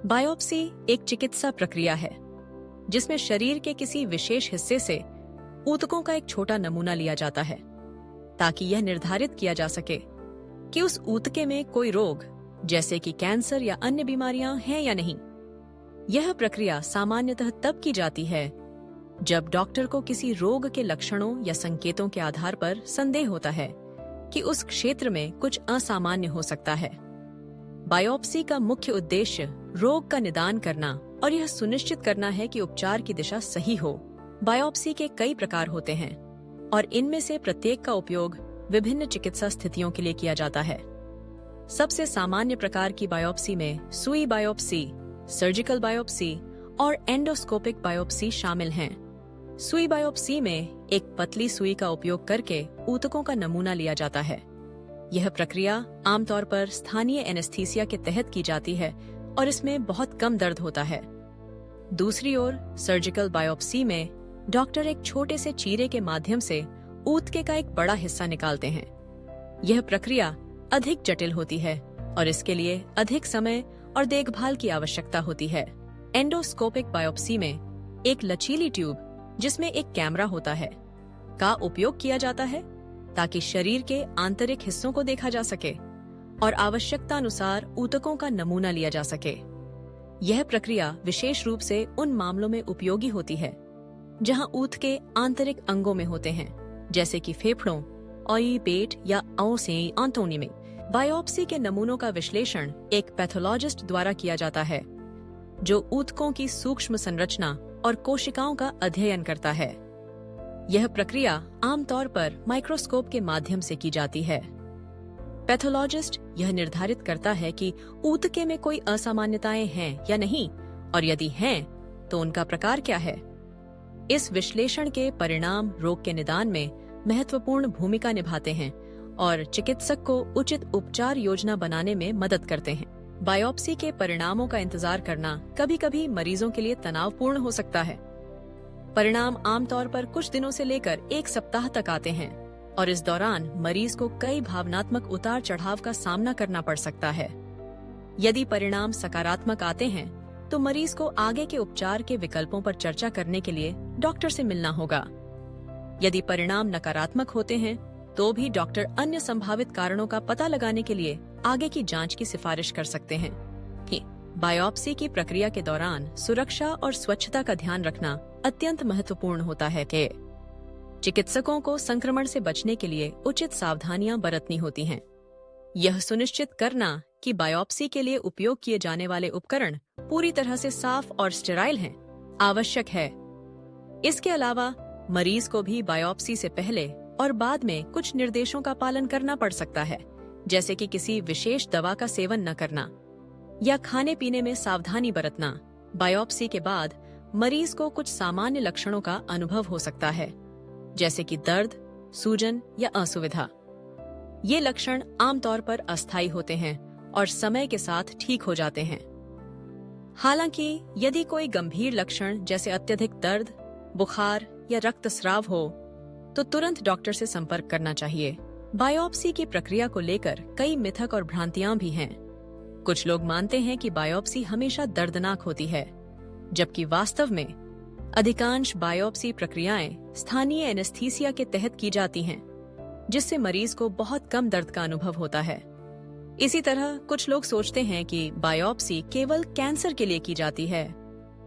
Biopsy एक चिकित्सा प्रक्रिया है जिसमें शरीर के किसी विशेष हिस्से से ऊतकों का एक छोटा नमूना लिया जाता है ताकि यह निर्धारित किया जा सके कि उस ऊतके में कोई रोग जैसे कि कैंसर या अन्य बीमारियां हैं या नहीं। यह प्रक्रिया सामान्यतः तब की जाती है जब डॉक्टर को किसी रोग के लक्षणों या संकेतों के आधार पर संदेह होता है कि उस क्षेत्र में कुछ असामान्य हो सकता है। बायोप्सी का मुख्य उद्देश्य रोग का निदान करना और यह सुनिश्चित करना है कि उपचार की दिशा सही हो। बायोप्सी के कई प्रकार होते हैं और इनमें से प्रत्येक का उपयोग विभिन्न चिकित्सा स्थितियों के लिए किया जाता है। सबसे सामान्य प्रकार की बायोप्सी में सुई बायोप्सी, सर्जिकल बायोप्सी और एंडोस्कोपिक बायोप्सी शामिल हैं। सुई बायोप्सी में एक पतली सुई का उपयोग करके ऊतकों का नमूना लिया जाता है। यह प्रक्रिया आमतौर पर स्थानीय एनेस्थीसिया के तहत की जाती है और इसमें बहुत कम दर्द होता है। दूसरी ओर सर्जिकल बायोप्सी में डॉक्टर एक छोटे से चीरे के माध्यम से ऊतके का एक बड़ा हिस्सा निकालते हैं। यह प्रक्रिया अधिक जटिल होती है और इसके लिए अधिक समय और देखभाल की आवश्यकता होती है। एंडोस्कोपिक बायोप्सी में एक लचीली ट्यूब जिसमें एक कैमरा होता है का उपयोग किया जाता है ताकि शरीर के आंतरिक हिस्सों को देखा जा सके और आवश्यकता अनुसार ऊतकों का नमूना लिया जा सके। यह प्रक्रिया विशेष रूप से उन मामलों में उपयोगी होती है जहां ऊतके आंतरिक अंगों में होते हैं, जैसे कि फेफड़ों, पेट या से आंतोनी में। बायोप्सी के नमूनों का विश्लेषण एक पैथोलॉजिस्ट द्वारा किया जाता है जो ऊतकों की सूक्ष्म संरचना और कोशिकाओं का अध्ययन करता है। यह प्रक्रिया आमतौर पर माइक्रोस्कोप के माध्यम से की जाती है। पैथोलॉजिस्ट यह निर्धारित करता है कि ऊतके में कोई असामान्यताएं हैं या नहीं और यदि हैं तो उनका प्रकार क्या है। इस विश्लेषण के परिणाम रोग के निदान में महत्वपूर्ण भूमिका निभाते हैं और चिकित्सक को उचित उपचार योजना बनाने में मदद करते हैं। बायोप्सी के परिणामों का इंतजार करना कभी-कभी मरीजों के लिए तनावपूर्ण हो सकता है। परिणाम आमतौर पर कुछ दिनों से लेकर एक सप्ताह तक आते हैं और इस दौरान मरीज को कई भावनात्मक उतार चढ़ाव का सामना करना पड़ सकता है। यदि परिणाम सकारात्मक आते हैं तो मरीज को आगे के उपचार के विकल्पों पर चर्चा करने के लिए डॉक्टर से मिलना होगा। यदि परिणाम नकारात्मक होते हैं तो भी डॉक्टर अन्य संभावित कारणों का पता लगाने के लिए आगे की जांच की सिफारिश कर सकते हैं। बायोप्सी की प्रक्रिया के दौरान सुरक्षा और स्वच्छता का ध्यान रखना अत्यंत महत्वपूर्ण होता है कि चिकित्सकों को संक्रमण से बचने के लिए उचित सावधानियां बरतनी होती हैं। यह सुनिश्चित करना कि बायोप्सी के लिए उपयोग किए जाने वाले उपकरण पूरी तरह से साफ और स्टेराइल हैं, आवश्यक है। इसके अलावा मरीज को भी बायोप्सी से पहले और बाद में कुछ निर्देशों का पालन करना पड़ सकता है, जैसे कि किसी विशेष दवा का सेवन न करना या खाने पीने में सावधानी बरतना। बायोप्सी के बाद मरीज को कुछ सामान्य लक्षणों का अनुभव हो सकता है, जैसे कि दर्द, सूजन या असुविधा। ये लक्षण आमतौर पर अस्थायी होते हैं और समय के साथ ठीक हो जाते हैं। हालांकि यदि कोई गंभीर लक्षण जैसे अत्यधिक दर्द, बुखार या रक्तस्राव हो तो तुरंत डॉक्टर से संपर्क करना चाहिए। बायोप्सी की प्रक्रिया को लेकर कई मिथक और भ्रांतियां भी हैं। कुछ लोग मानते हैं कि बायोप्सी हमेशा दर्दनाक होती है, जबकि वास्तव में अधिकांश बायोप्सी प्रक्रियाएं स्थानीय एनेस्थीसिया के तहत की जाती हैं, जिससे मरीज को बहुत कम दर्द का अनुभव होता है। इसी तरह कुछ लोग सोचते हैं कि बायोप्सी केवल कैंसर के लिए की जाती है,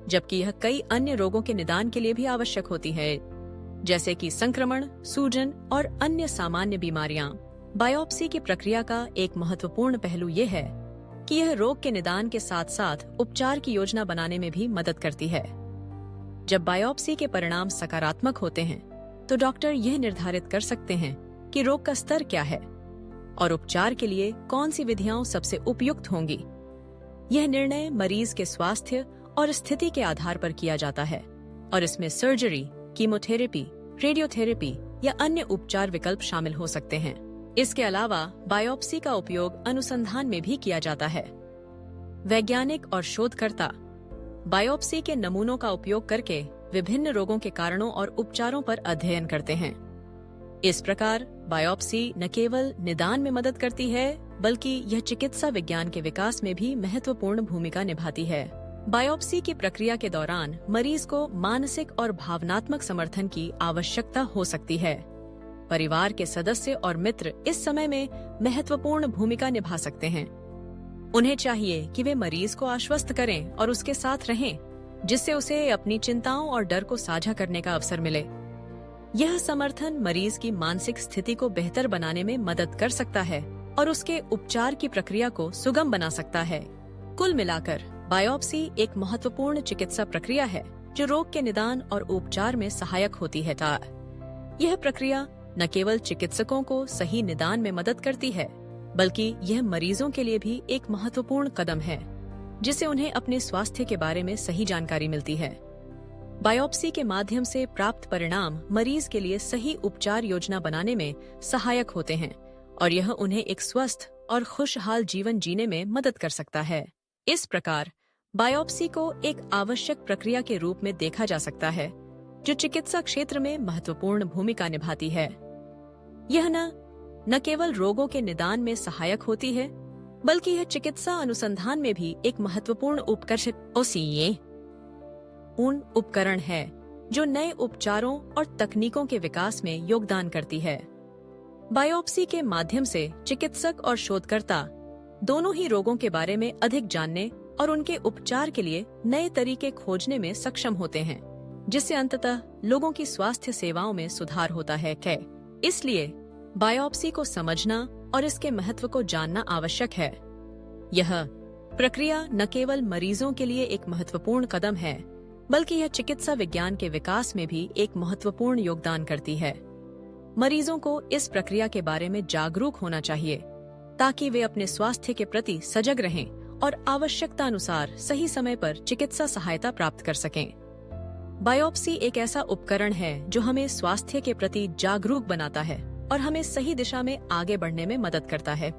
जबकि यह कई अन्य रोगों के निदान के लिए भी आवश्यक होती है, जैसे कि संक्रमण, सूजन और अन्य सामान्य बीमारियां। बायोप्सी की प्रक्रिया का एक महत्वपूर्ण पहलू यह है कि यह रोग के निदान के साथ साथ उपचार की योजना बनाने में भी मदद करती है। जब बायोप्सी के परिणाम सकारात्मक होते हैं तो डॉक्टर यह निर्धारित कर सकते हैं कि रोग का स्तर क्या है और उपचार के लिए कौन सी विधियां सबसे उपयुक्त होंगी। यह निर्णय मरीज के स्वास्थ्य और स्थिति के आधार पर किया जाता है और इसमें सर्जरी, कीमोथेरेपी, रेडियोथेरेपी या अन्य उपचार विकल्प शामिल हो सकते हैं। इसके अलावा बायोप्सी का उपयोग अनुसंधान में भी किया जाता है। वैज्ञानिक और शोधकर्ता बायोप्सी के नमूनों का उपयोग करके विभिन्न रोगों के कारणों और उपचारों पर अध्ययन करते हैं। इस प्रकार बायोप्सी न केवल निदान में मदद करती है, बल्कि यह चिकित्सा विज्ञान के विकास में भी महत्वपूर्ण भूमिका निभाती है। बायोप्सी की प्रक्रिया के दौरान मरीज को मानसिक और भावनात्मक समर्थन की आवश्यकता हो सकती है। परिवार के सदस्य और मित्र इस समय में महत्वपूर्ण भूमिका निभा सकते हैं। उन्हें चाहिए कि वे मरीज को आश्वस्त करें और उसके साथ रहें, जिससे उसे अपनी चिंताओं और डर को साझा करने का अवसर मिले। यह समर्थन मरीज की मानसिक स्थिति को बेहतर बनाने में मदद कर सकता है और उसके उपचार की प्रक्रिया को सुगम बना सकता है। कुल मिलाकर बायोप्सी एक महत्वपूर्ण चिकित्सा प्रक्रिया है जो रोग के निदान और उपचार में सहायक होती है। यह प्रक्रिया न केवल चिकित्सकों को सही निदान में मदद करती है, बल्कि यह मरीजों के लिए भी एक महत्वपूर्ण कदम है, जिससे उन्हें अपने स्वास्थ्य के बारे में सही जानकारी मिलती है। बायोप्सी के माध्यम से प्राप्त परिणाम मरीज के लिए सही उपचार योजना बनाने में सहायक होते हैं और यह उन्हें एक स्वस्थ और खुशहाल जीवन जीने में मदद कर सकता है। इस प्रकार बायोप्सी को एक आवश्यक प्रक्रिया के रूप में देखा जा सकता है, जो चिकित्सा क्षेत्र में महत्वपूर्ण भूमिका निभाती है। यह न केवल रोगों के निदान में सहायक होती है, बल्कि यह चिकित्सा अनुसंधान में भी एक महत्वपूर्ण उपकरण है जो नए उपचारों और तकनीकों के विकास में योगदान करती है। बायोप्सी के माध्यम से चिकित्सक और शोधकर्ता दोनों ही रोगों के बारे में अधिक जानने और उनके उपचार के लिए नए तरीके खोजने में सक्षम होते हैं, जिससे अंततः लोगों की स्वास्थ्य सेवाओं में सुधार होता है। इसलिए बायोप्सी को समझना और इसके महत्व को जानना आवश्यक है। यह प्रक्रिया न केवल मरीजों के लिए एक महत्वपूर्ण कदम है, बल्कि यह चिकित्सा विज्ञान के विकास में भी एक महत्वपूर्ण योगदान करती है। मरीजों को इस प्रक्रिया के बारे में जागरूक होना चाहिए, ताकि वे अपने स्वास्थ्य के प्रति सजग रहें और आवश्यकता अनुसार सही समय पर चिकित्सा सहायता प्राप्त कर सकें। बायोप्सी एक ऐसा उपकरण है जो हमें स्वास्थ्य के प्रति जागरूक बनाता है और हमें सही दिशा में आगे बढ़ने में मदद करता है।